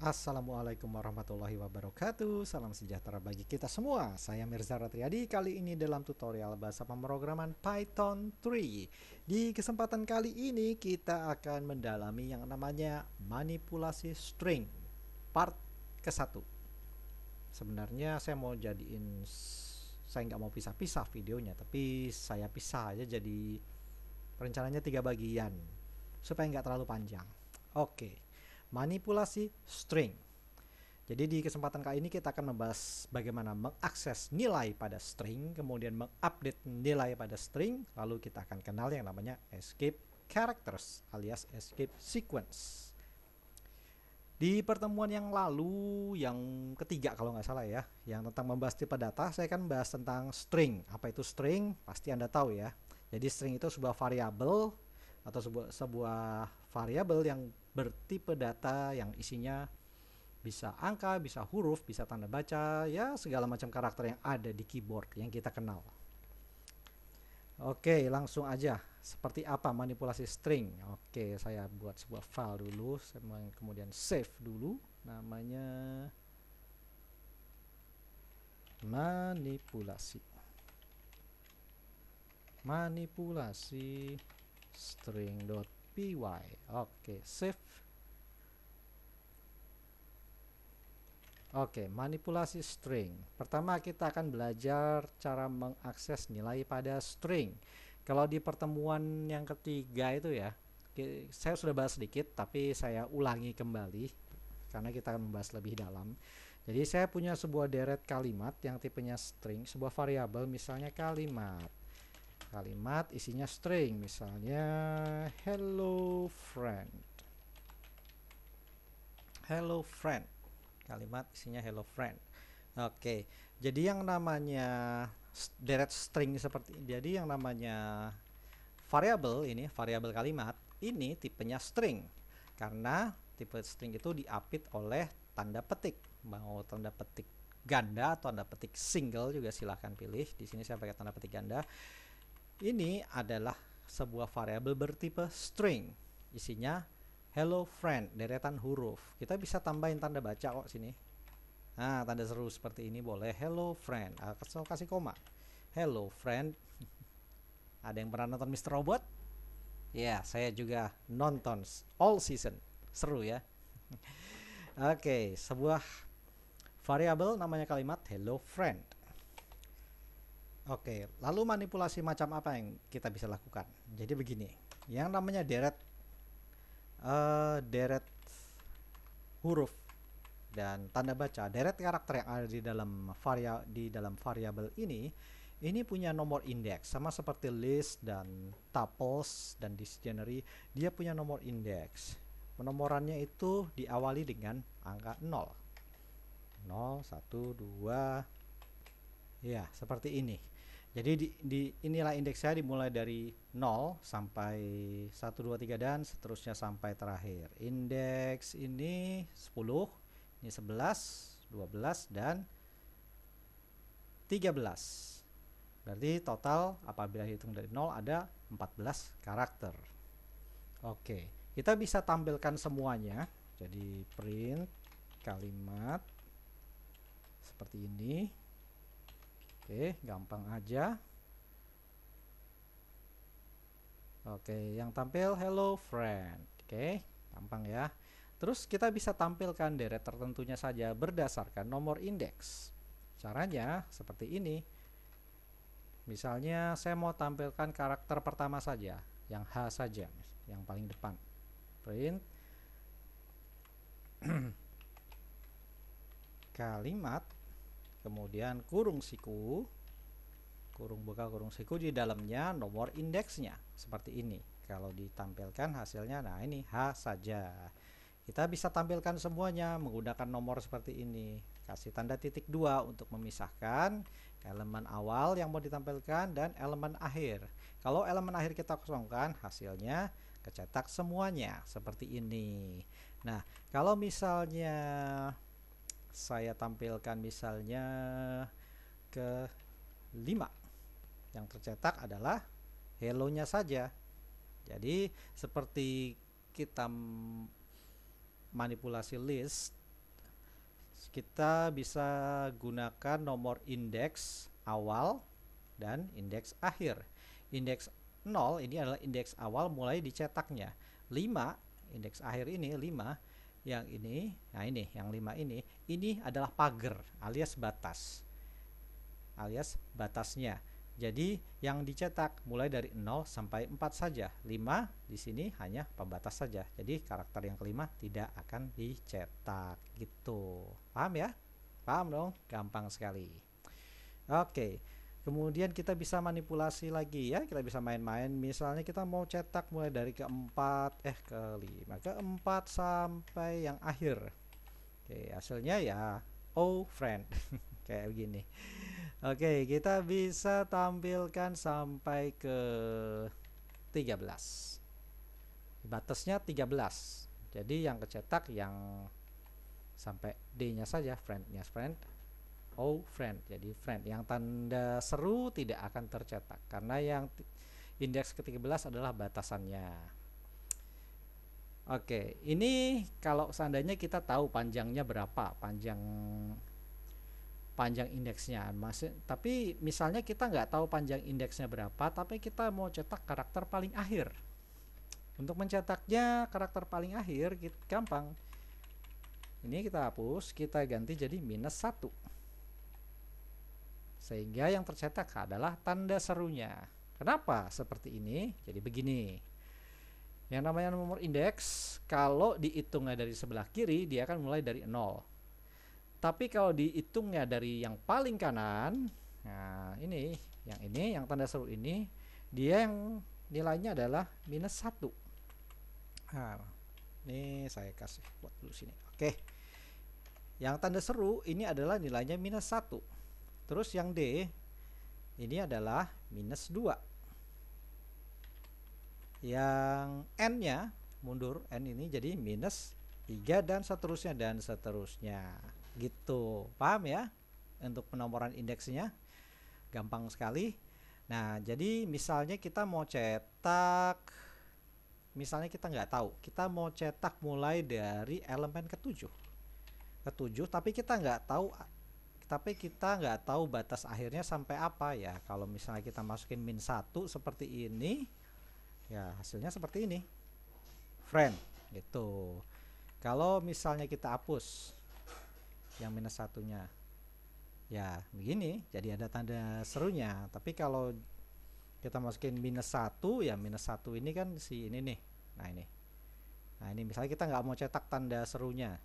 Assalamualaikum warahmatullahi wabarakatuh. Salam sejahtera bagi kita semua. Saya Mirza Ratriadi. Kali ini dalam tutorial bahasa pemrograman Python 3. Di kesempatan kali ini kita akan mendalami yang namanya manipulasi string part ke-1. Sebenarnya saya mau saya nggak mau pisah-pisah videonya, tapi saya pisah aja jadi rencananya 3 bagian supaya nggak terlalu panjang. Oke. Manipulasi string. Jadi di kesempatan kali ini kita akan membahas bagaimana mengakses nilai pada string, kemudian mengupdate nilai pada string, lalu kita akan kenal yang namanya escape characters alias escape sequence. Di pertemuan yang lalu, yang ketiga kalau nggak salah ya, yang tentang membahas tipe data, saya akan membahas tentang string. Apa itu string? Pasti Anda tahu ya. Jadi string itu sebuah variabel atau sebuah variabel yang bertipe data yang isinya bisa angka, bisa huruf, bisa tanda baca, ya segala macam karakter yang ada di keyboard yang kita kenal. Oke, langsung aja. Seperti apa manipulasi string? Oke, saya buat sebuah file dulu, kemudian save dulu, namanya manipulasi string.py. Oke, save. Oke, manipulasi string. Pertama kita akan belajar cara mengakses nilai pada string. Kalau di pertemuan yang ketiga itu ya, saya sudah bahas sedikit, tapi saya ulangi kembali karena kita akan membahas lebih dalam. Jadi saya punya sebuah deret kalimat yang tipenya string, sebuah variabel misalnya kalimat. Kalimat isinya string, misalnya hello friend. Hello friend. Kalimat isinya hello friend. Oke, jadi yang namanya deret string seperti ini, jadi yang namanya variabel ini, variabel kalimat ini tipenya string karena tipe string itu diapit oleh tanda petik, mau tanda petik ganda atau tanda petik single juga silahkan pilih. Di sini saya pakai tanda petik ganda. Ini adalah sebuah variabel bertipe string, isinya hello friend, deretan huruf. Kita bisa tambahin tanda baca kok sini. Nah, tanda seru seperti ini boleh. Hello friend. Kasih koma. Hello friend. Ada yang pernah nonton Mr. Robot? Ya, saya juga nonton all season. Seru ya. Oke, sebuah variabel namanya kalimat hello friend. Oke, lalu manipulasi macam apa yang kita bisa lakukan? Jadi begini, yang namanya deret huruf dan tanda baca, deret karakter yang ada di dalam variabel ini punya nomor indeks, sama seperti list dan tuples dan dictionary, dia punya nomor indeks. Penomorannya itu diawali dengan angka 0, 0, 1, 2, ya seperti ini. Jadi inilah indeks saya dimulai dari 0 sampai 1, 2, 3 dan seterusnya sampai terakhir. Indeks ini 10, ini 11, 12 dan 13. Berarti total apabila hitung dari 0 ada 14 karakter. Oke, kita bisa tampilkan semuanya. Jadi print kalimat seperti ini. Oke, gampang aja. Oke, yang tampil hello friend. Oke, gampang ya. Terus kita bisa tampilkan deret tertentunya saja berdasarkan nomor indeks. Caranya seperti ini. Misalnya saya mau tampilkan karakter pertama saja, yang H saja, yang paling depan. Print kalimat, kemudian kurung siku, kurung buka kurung siku, di dalamnya nomor indeksnya seperti ini. Kalau ditampilkan hasilnya, nah ini H saja. Kita bisa tampilkan semuanya menggunakan nomor seperti ini. Kasih tanda titik 2 untuk memisahkan elemen awal yang mau ditampilkan dan elemen akhir. Kalau elemen akhir kita kosongkan, hasilnya kecetak semuanya seperti ini. Nah, kalau misalnya saya tampilkan misalnya ke 5, yang tercetak adalah hello-nya saja. Jadi seperti kita manipulasi list kita bisa gunakan nomor indeks awal dan indeks akhir. Indeks 0 ini adalah indeks awal mulai dicetaknya. 5, indeks akhir ini 5, yang ini, nah ini yang 5 ini adalah pagar alias batas. Alias batasnya. Jadi yang dicetak mulai dari 0 sampai 4 saja. 5 di sini hanya pembatas saja. Jadi karakter yang kelima tidak akan dicetak gitu. Paham ya? Paham dong? Gampang sekali. Oke. Kemudian kita bisa manipulasi lagi ya. Kita bisa main-main. Misalnya kita mau cetak mulai dari kelima, keempat sampai yang akhir. Oke, hasilnya ya oh friend. Kayak begini. Oke, kita bisa tampilkan sampai ke 13. Batasnya 13. Jadi yang kecetak yang sampai D-nya saja, friend-nya friend. Oh friend, jadi friend. Yang tanda seru tidak akan tercetak karena yang indeks ke-13 adalah batasannya. Oke, ini kalau seandainya kita tahu panjangnya berapa, panjang indeksnya, tapi misalnya kita nggak tahu panjang indeksnya berapa, tapi kita mau cetak karakter paling akhir. Untuk mencetaknya karakter paling akhir gampang. Ini kita hapus, kita ganti jadi -1. Sehingga yang tercetak adalah tanda serunya. Kenapa seperti ini? Jadi begini. Yang namanya nomor indeks, kalau dihitungnya dari sebelah kiri, dia akan mulai dari 0. Tapi kalau dihitungnya dari yang paling kanan, nah ini, yang tanda seru ini, dia yang nilainya adalah -1. Nah, ini saya kasih buat dulu sini. Oke. Yang tanda seru ini adalah nilainya -1. Terus yang D ini adalah -2. Yang N-nya mundur, N ini jadi -3 dan seterusnya. Gitu. Paham ya? Untuk penomoran indeksnya gampang sekali. Nah, jadi misalnya kita mau cetak, misalnya kita nggak tahu, kita mau cetak mulai dari elemen ke-7, tapi kita nggak tahu batas akhirnya sampai apa ya. Kalau misalnya kita masukin -1 seperti ini, ya hasilnya seperti ini, friend gitu. Kalau misalnya kita hapus yang -1-nya, ya begini, jadi ada tanda serunya. Tapi kalau kita masukin -1, ya -1 ini kan si ini nih. Nah ini misalnya kita nggak mau cetak tanda serunya,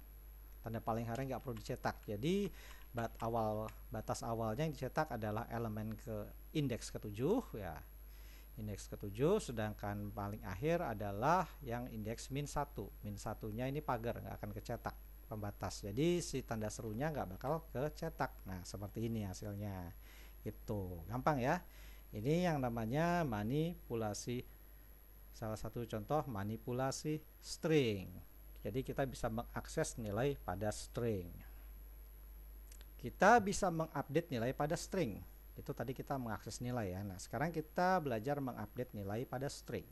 tanda paling akhir nggak perlu dicetak. Jadi batas awalnya yang dicetak adalah elemen ke indeks ke-7 ya. Indeks ke-7, sedangkan paling akhir adalah yang indeks -1. -1-nya ini pagar, nggak akan kecetak, pembatas. Jadi si tanda serunya nggak bakal kecetak. Nah, seperti ini hasilnya. Itu gampang ya. Ini yang namanya manipulasi, salah satu contoh manipulasi string. Jadi kita bisa mengakses nilai pada string. Kita bisa mengupdate nilai pada string. Itu tadi kita mengakses nilai ya. Nah, sekarang kita belajar mengupdate nilai pada string.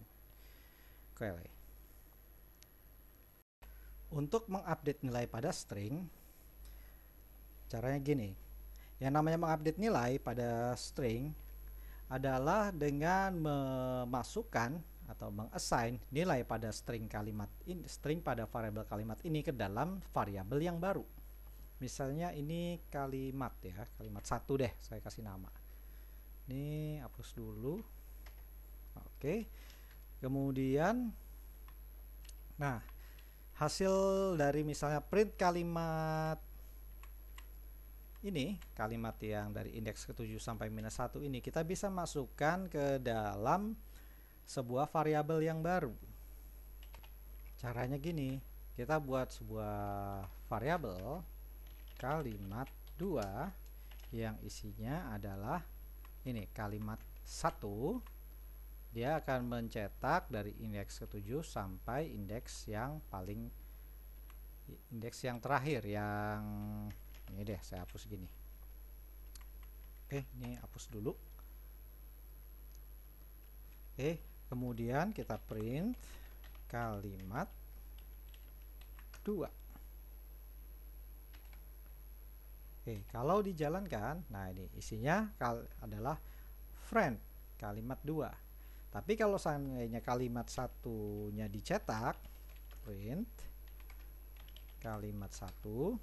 Oke. Untuk mengupdate nilai pada string, caranya gini. Yang namanya mengupdate nilai pada string adalah dengan memasukkan atau mengassign nilai pada string pada variabel kalimat ini ke dalam variabel yang baru. Misalnya ini kalimat ya, kalimat 1 deh, saya kasih nama. Ini hapus dulu. Oke. Kemudian nah, hasil dari misalnya print kalimat ini, kalimat yang dari indeks ke-7 sampai -1 ini, kita bisa masukkan ke dalam sebuah variabel yang baru. Caranya gini, kita buat sebuah variabel kalimat 2 yang isinya adalah ini kalimat 1. Dia akan mencetak dari indeks ke-7 sampai indeks yang terakhir, yang ini deh, saya hapus gini. Oke, ini hapus dulu. Oke, kemudian kita print kalimat 2. Oke, kalau dijalankan, nah ini isinya adalah friend, kalimat 2. Tapi kalau seandainya kalimat satunya dicetak, print kalimat 1,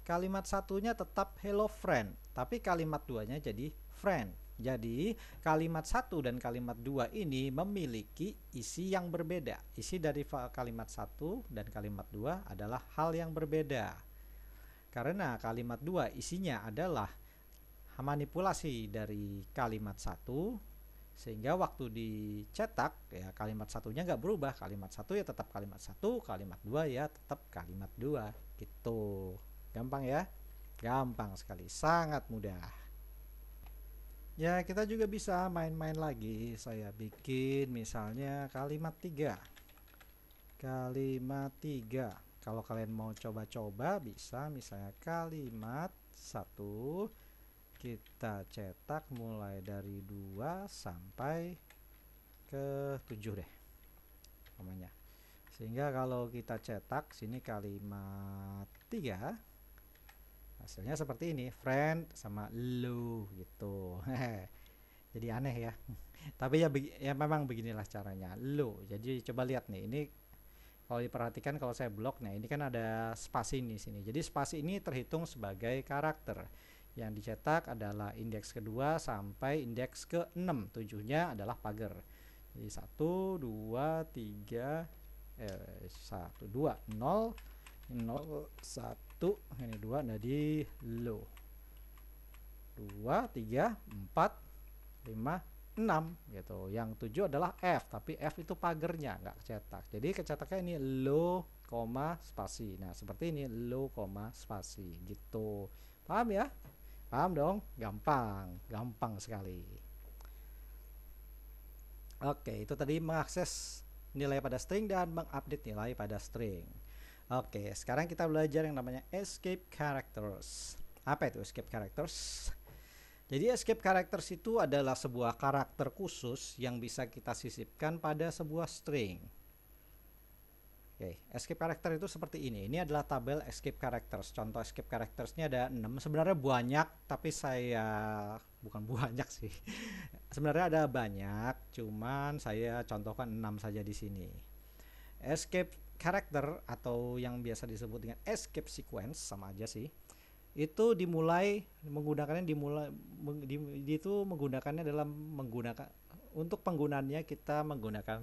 kalimat satunya tetap hello friend, tapi kalimat 2-nya jadi friend. Jadi kalimat 1 dan kalimat 2 ini memiliki isi yang berbeda. Isi dari kalimat 1 dan kalimat 2 adalah hal yang berbeda. Karena kalimat 2 isinya adalah manipulasi dari kalimat 1, sehingga waktu dicetak ya kalimat satunya nggak berubah. Kalimat 1 ya tetap kalimat 1, kalimat 2 ya tetap kalimat 2 gitu. Gampang ya? Gampang sekali, sangat mudah. Ya, kita juga bisa main-main lagi. Saya bikin misalnya kalimat 3. Kalimat 3. Kalau kalian mau coba-coba bisa misalnya kalimat 1 kita cetak mulai dari 2 sampai ke 7 deh. Namanya. Sehingga kalau kita cetak sini kalimat 3, hasilnya seperti ini, friend sama lu gitu. Jadi aneh ya. Tapi ya memang beginilah caranya. Lu. Jadi coba lihat nih, ini kalau diperhatikan kalau saya blok, nah ini kan ada spasi di sini. Jadi spasi ini terhitung sebagai karakter. Yang dicetak adalah indeks kedua sampai indeks ke-6. 7-nya adalah pagar. Jadi 1 2 3 1 2 0 0 1 ini 2 jadi low 2 3 4 5 6 gitu. Yang 7 adalah F, tapi F itu pagernya nggak kecetak. Jadi kecetaknya ini low, spasi. Nah seperti ini low, spasi gitu. Paham ya? Paham dong? Gampang sekali. Oke, itu tadi mengakses nilai pada string dan mengupdate nilai pada string. Oke, sekarang kita belajar yang namanya escape characters. Apa itu escape characters? Jadi escape characters itu adalah sebuah karakter khusus yang bisa kita sisipkan pada sebuah string. Oke, escape character itu seperti ini. Ini adalah tabel escape characters. Contoh escape charactersnya ada 6. Sebenarnya banyak, tapi saya bukan banyak sih. Sebenarnya ada banyak, cuman saya contohkan 6 saja di sini. Escape character atau yang biasa disebut dengan escape sequence sama aja sih. Itu menggunakannya dalam untuk penggunaannya kita menggunakan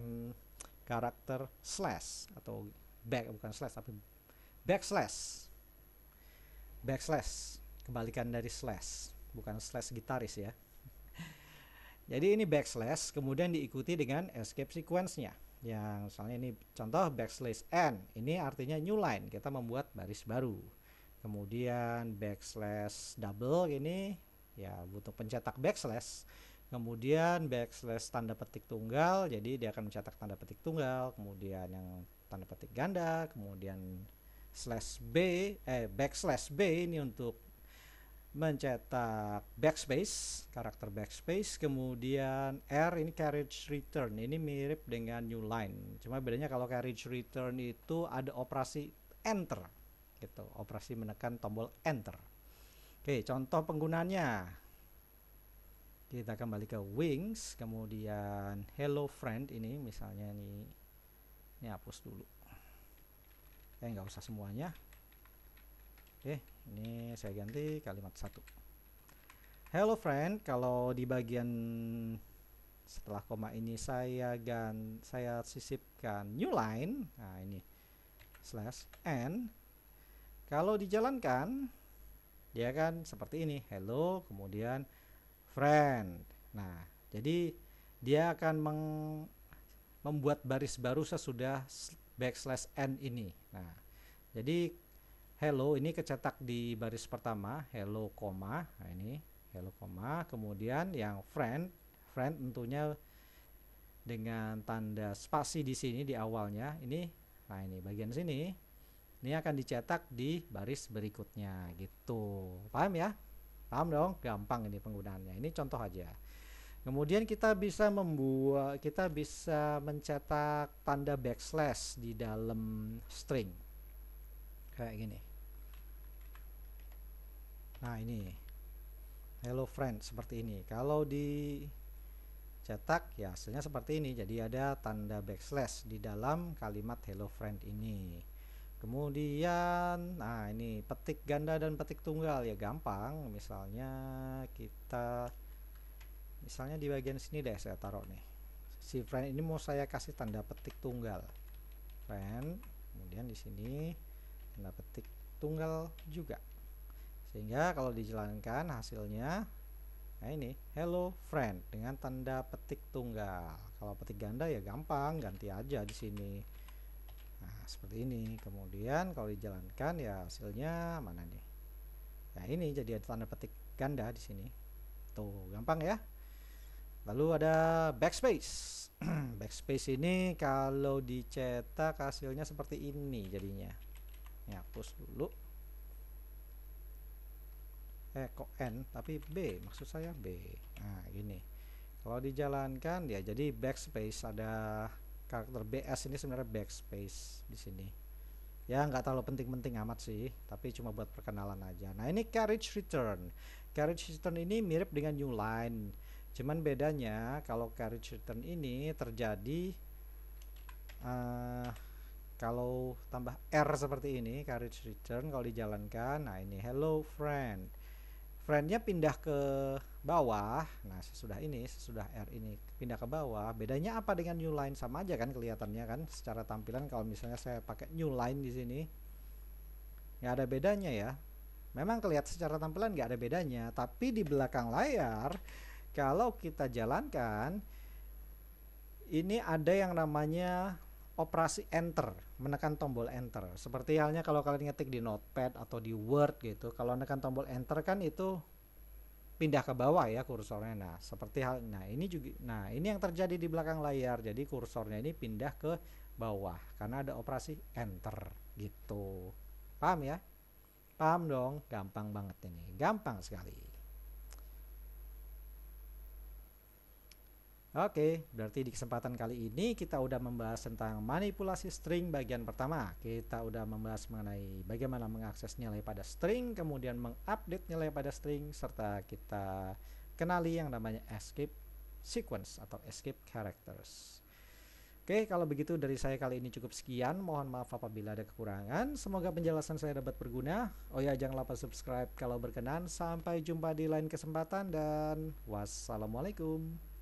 karakter slash atau backslash kebalikan dari slash, bukan slash gitaris ya. Jadi ini backslash kemudian diikuti dengan escape sequence-nya. Yang misalnya ini contoh backslash n, ini artinya new line, kita membuat baris baru. Kemudian backslash double ini ya butuh pencetak backslash. Kemudian backslash tanda petik tunggal, jadi dia akan mencetak tanda petik tunggal. Kemudian yang tanda petik ganda. Kemudian backslash b ini untuk mencetak backspace, karakter backspace. Kemudian R ini carriage return, ini mirip dengan new line, cuma bedanya kalau carriage return itu ada operasi enter gitu, operasi menekan tombol enter. Oke, contoh penggunaannya kita kembali ke wings, kemudian hello friend ini misalnya ini hapus dulu, nggak usah semuanya. Oke, ini saya ganti kalimat 1. Hello friend, kalau di bagian setelah koma ini saya sisipkan new line. Nah, ini slash n. Kalau dijalankan dia kan seperti ini, hello kemudian friend. Nah, jadi dia akan membuat baris baru sesudah backslash n ini. Nah, jadi hello ini kecetak di baris pertama, hello koma. Nah, ini hello koma, kemudian yang friend tentunya dengan tanda spasi di sini di awalnya. Nah ini bagian sini. Ini akan dicetak di baris berikutnya gitu. Paham ya? Paham dong? Gampang ini penggunaannya. Ini contoh aja. Kemudian kita bisa mencetak tanda backslash di dalam string. Kayak gini. Nah, ini hello friend seperti ini. Kalau dicetak ya hasilnya seperti ini. Jadi ada tanda backslash di dalam kalimat hello friend ini. Kemudian, nah ini petik ganda dan petik tunggal ya gampang. Misalnya di bagian sini deh saya taruh nih. Si friend ini mau saya kasih tanda petik tunggal. Friend, kemudian di sini tanda petik tunggal juga. Sehingga kalau dijalankan hasilnya nah ini hello friend dengan tanda petik tunggal. Kalau petik ganda ya gampang, ganti aja di sini. Nah, seperti ini. Kemudian kalau dijalankan ya hasilnya mana nih? Ya ini jadi ada tanda petik ganda di sini. Tuh, gampang ya. Lalu ada backspace. Backspace ini kalau dicetak hasilnya seperti ini jadinya. Ya, hapus dulu. Kok N tapi B, maksud saya B. Nah, gini. Kalau dijalankan ya jadi backspace, ada karakter BS ini sebenarnya backspace di sini. Ya nggak terlalu penting-penting amat sih, tapi cuma buat perkenalan aja. Nah, ini carriage return. Carriage return ini mirip dengan new line. Cuman bedanya kalau carriage return ini terjadi kalau tambah R seperti ini, carriage return kalau dijalankan, nah ini hello friend. Friendnya pindah ke bawah. Nah, sesudah R ini pindah ke bawah. Bedanya apa dengan new line? Sama aja kan kelihatannya kan secara tampilan. Kalau misalnya saya pakai new line di sini nggak ada bedanya ya. Memang kelihatan secara tampilan nggak ada bedanya, tapi di belakang layar kalau kita jalankan ini ada yang namanya operasi enter, menekan tombol enter. Seperti halnya kalau kalian ngetik di notepad atau di word gitu, kalau menekan tombol enter kan itu pindah ke bawah ya kursornya. Nah, ini yang terjadi di belakang layar. Jadi kursornya ini pindah ke bawah karena ada operasi enter gitu. Paham ya? Paham dong? Gampang banget ini. Gampang sekali. Oke, berarti di kesempatan kali ini kita udah membahas tentang manipulasi string bagian pertama. Kita udah membahas mengenai bagaimana mengakses nilai pada string, kemudian mengupdate nilai pada string, serta kita kenali yang namanya escape sequence atau escape characters. Oke, kalau begitu dari saya kali ini cukup sekian. Mohon maaf apabila ada kekurangan. Semoga penjelasan saya dapat berguna. Oh ya, jangan lupa subscribe kalau berkenan. Sampai jumpa di lain kesempatan dan wassalamualaikum.